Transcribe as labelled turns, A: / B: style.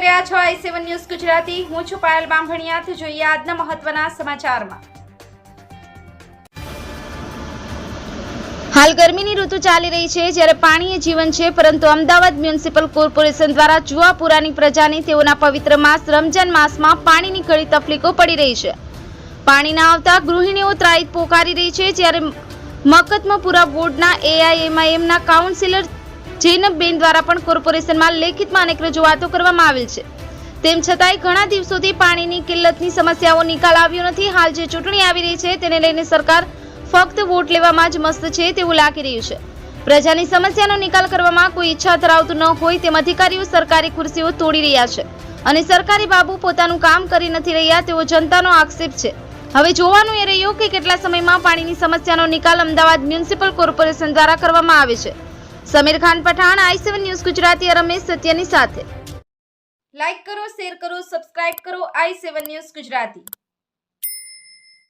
A: રહ્યા છો i7 news Gujarati. હું છું પાયલ બામભણિયા। જોઈએ આજના મહત્વના સમાચારમાં। હાલ ગરમીની ઋતુ ચાલી રહી છે, જ્યારે પાણી એ જીવન છે, પરંતુ અમદાવાદ મ્યુનિસિપલ કોર્પોરેશન દ્વારા જુવાપુરાની પ્રજાને તેઓના પવિત્ર માસ રમજાન માસમાં પાણીની ઘણી તકલીફો પડી રહી છે। પાણી ના આવતા ગૃહિણીઓ ત્રાહિત પોકારી રહી છે, જ્યારે મકતમપુરા બોર્ડના AIMIMના કાઉન્સિલર જૈનબબેન દ્વારા પણ કોર્પોરેશનમાં લેખિતમાં અનેક રજૂઆતો કરવામાં આવેલ છે। તેમ છતાંય ઘણા દિવસોથી પાણીની કિલ્લતની સમસ્યાઓ નિકાલ આવ્યો નથી। હાલ જે ચૂંટણી આવી રહી છે તેને લઈને સરકાર ફક્ત વોટ લેવામાં જ મસ્ત છે તેવું લાગી રહ્યું છે। પ્રજાની સમસ્યાનો નિકાલ કરવામાં કોઈ ઈચ્છા ધરાવતું ન હોય તેમ અધિકારીઓ સરકારી ખુરશીઓ તોડી રહ્યા છે અને સરકારી બાબુ પોતાનું કામ કરી નથી રહ્યા તેવો જનતાનો આક્ષેપ છે। હવે જોવાનું એ રહ્યું કે કેટલા સમયમાં પાણીની સમસ્યાનો નિકાલ અમદાવાદ મ્યુનિસિપલ કોર્પોરેશન દ્વારા કરવામાં આવે છે। Samir Khan Pathan, i7 news Gujarati. રમેશ સત્યની સાથે લાઈક કરો, શેર કરો, સબસ્ક્રાઇબ કરો i7 ન્યૂઝ ગુજરાતી।